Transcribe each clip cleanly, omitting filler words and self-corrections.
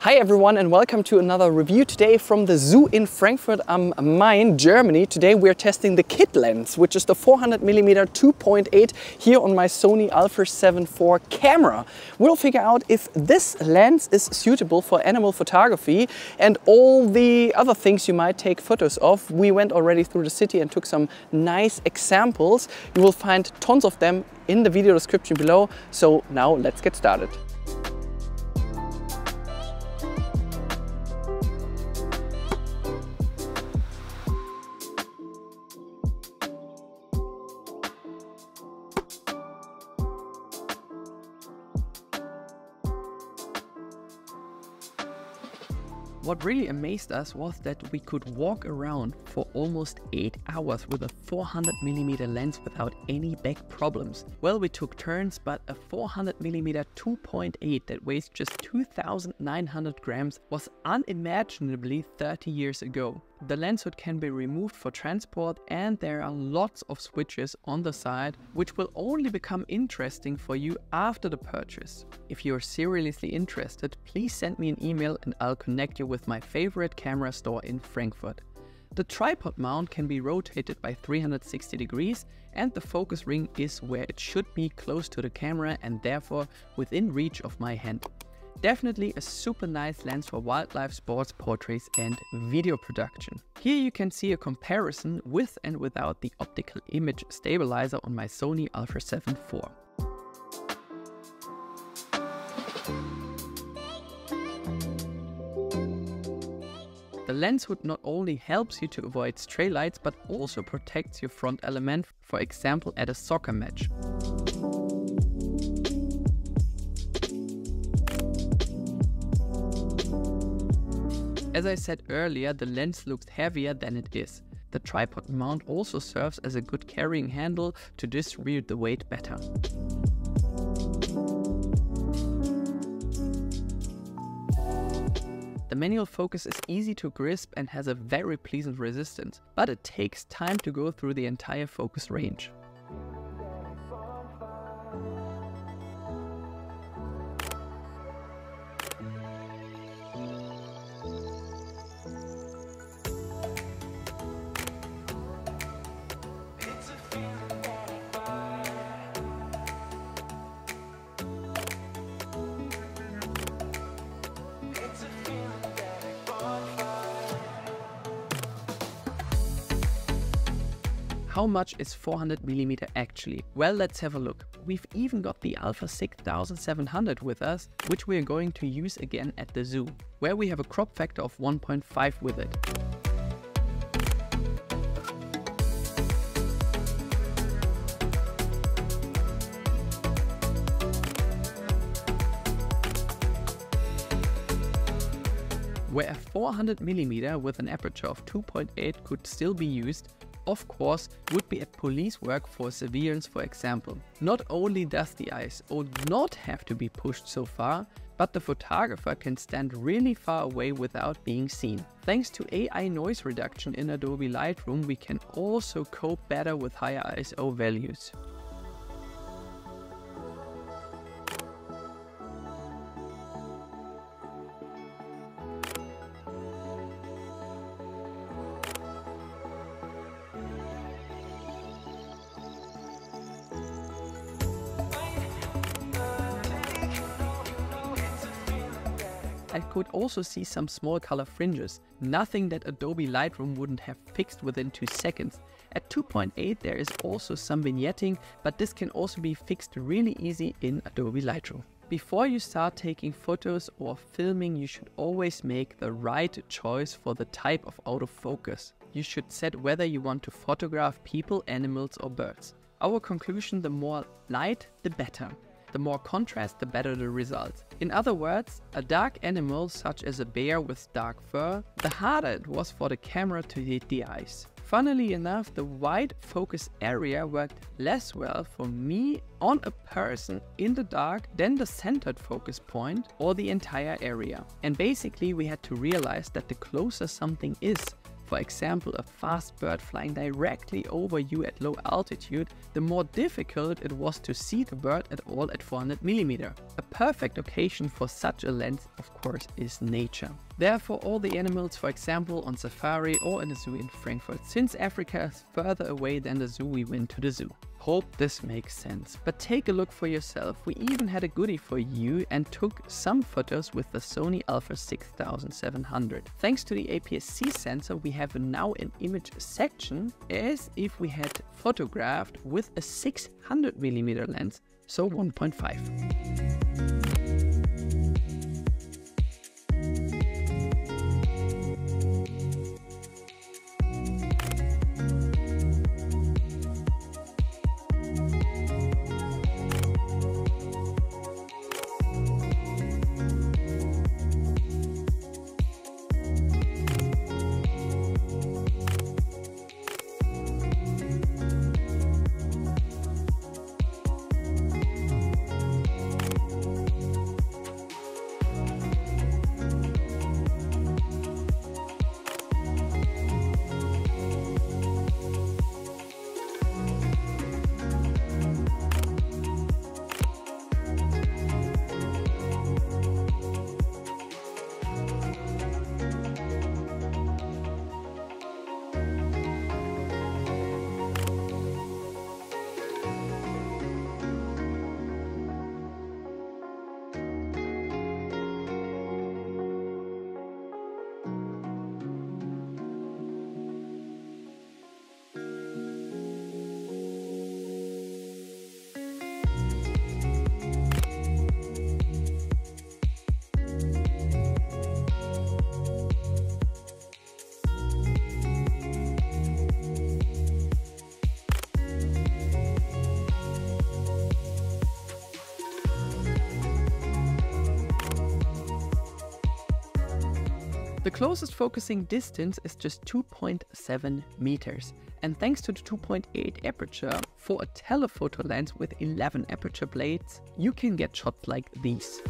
Hi everyone and welcome to another review today from the zoo in Frankfurt am Main, Germany. Today we're testing the kit lens, which is the 400mm 2.8 here on my Sony Alpha 7 IV camera. We'll figure out if this lens is suitable for animal photography and all the other things you might take photos of. We went already through the city and took some nice examples. You will find tons of them in the video description below. So now let's get started. What really amazed us was that we could walk around for almost 8 hours with a 400mm lens without any back problems. Well, we took turns, but a 400mm 2.8 that weighs just 2,900 grams was unimaginably 30 years ago. The lens hood can be removed for transport and there are lots of switches on the side which will only become interesting for you after the purchase. If you're seriously interested, please send me an email and I'll connect you with my favorite camera store in Frankfurt. The tripod mount can be rotated by 360 degrees and the focus ring is where it should be, close to the camera and therefore within reach of my hand. Definitely a super nice lens for wildlife, sports, portraits and video production. Here you can see a comparison with and without the optical image stabilizer on my Sony Alpha 7 IV. The lens hood not only helps you to avoid stray lights but also protects your front element, for example at a soccer match. As I said earlier, the lens looks heavier than it is. The tripod mount also serves as a good carrying handle to distribute the weight better. The manual focus is easy to grasp and has a very pleasant resistance, but it takes time to go through the entire focus range. How much is 400mm actually? Well, let's have a look. We've even got the Alpha 6700 with us, which we are going to use again at the zoo, where we have a crop factor of 1.5 with it. Where a 400mm with an aperture of 2.8 could still be used, of course, would be at police work for civilians, for example. Not only does the ISO not have to be pushed so far, but the photographer can stand really far away without being seen. Thanks to AI noise reduction in Adobe Lightroom, we can also cope better with higher ISO values. I could also see some small color fringes, nothing that Adobe Lightroom wouldn't have fixed within 2 seconds. At 2.8 there is also some vignetting, but this can also be fixed really easy in Adobe Lightroom. Before you start taking photos or filming, you should always make the right choice for the type of autofocus. You should set whether you want to photograph people, animals or birds. Our conclusion: the more light, the better. The more contrast, the better the result. In other words, a dark animal such as a bear with dark fur, the harder it was for the camera to hit the eyes. Funnily enough, the wide focus area worked less well for me on a person in the dark than the centered focus point or the entire area. And basically we had to realize that the closer something is, for example a fast bird flying directly over you at low altitude, the more difficult it was to see the bird at all at 400mm. A perfect occasion for such a lens, of course, is nature. Therefore, all the animals, for example on safari or in a zoo in Frankfurt, since Africa is further away than the zoo, we went to the zoo. Hope this makes sense, but take a look for yourself. We even had a goodie for you and took some photos with the Sony Alpha 6700. Thanks to the APS-C sensor, we have now an image section as if we had photographed with a 600mm lens, so 1.5. The closest focusing distance is just 2.7 meters, and thanks to the 2.8 aperture for a telephoto lens with 11 aperture blades, you can get shots like these.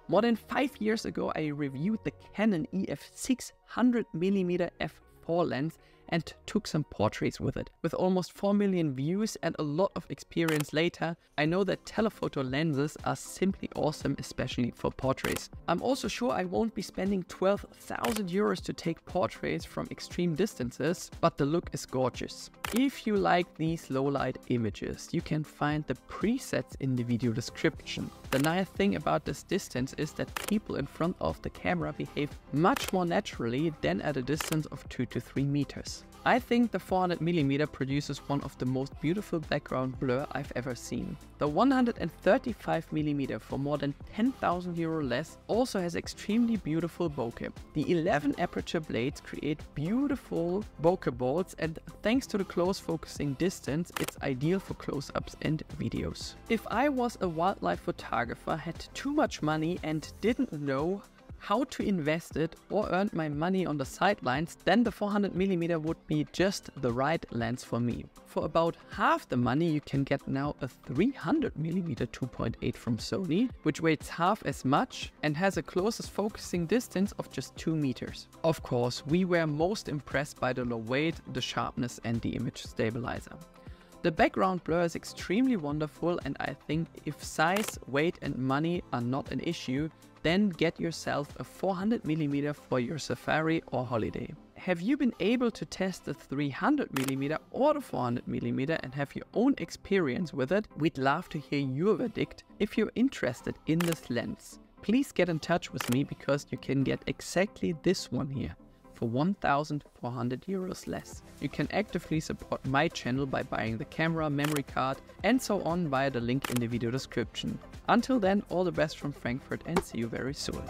More than 5 years ago, I reviewed the Canon EF 600mm f4 lens and took some portraits with it. With almost 4 million views and a lot of experience later, I know that telephoto lenses are simply awesome, especially for portraits. I'm also sure I won't be spending 12,000 euros to take portraits from extreme distances, but the look is gorgeous. If you like these low light images, you can find the presets in the video description. The nice thing about this distance is that people in front of the camera behave much more naturally than at a distance of 2 to 3 meters. I think the 400mm produces one of the most beautiful background blur I've ever seen. The 135mm for more than 10,000 euro less also has extremely beautiful bokeh. The 11 aperture blades create beautiful bokeh bolts, and thanks to the close focusing distance, it's ideal for close-ups and videos. If I was a wildlife photographer, had too much money and didn't know how to invest it or earn my money on the sidelines, then the 400mm would be just the right lens for me. For about half the money you can get now a 300mm 2.8 from Sony, which weighs half as much and has a closest focusing distance of just 2 meters. Of course, we were most impressed by the low weight, the sharpness and the image stabilizer. The background blur is extremely wonderful, and I think if size, weight and money are not an issue, then get yourself a 400mm for your safari or holiday. Have you been able to test the 300mm or the 400mm and have your own experience with it? We'd love to hear your verdict. If you're interested in this lens, please get in touch with me, because you can get exactly this one here for 1,400 euros less. You can actively support my channel by buying the camera, memory card and so on via the link in the video description. Until then, all the best from Frankfurt and see you very soon.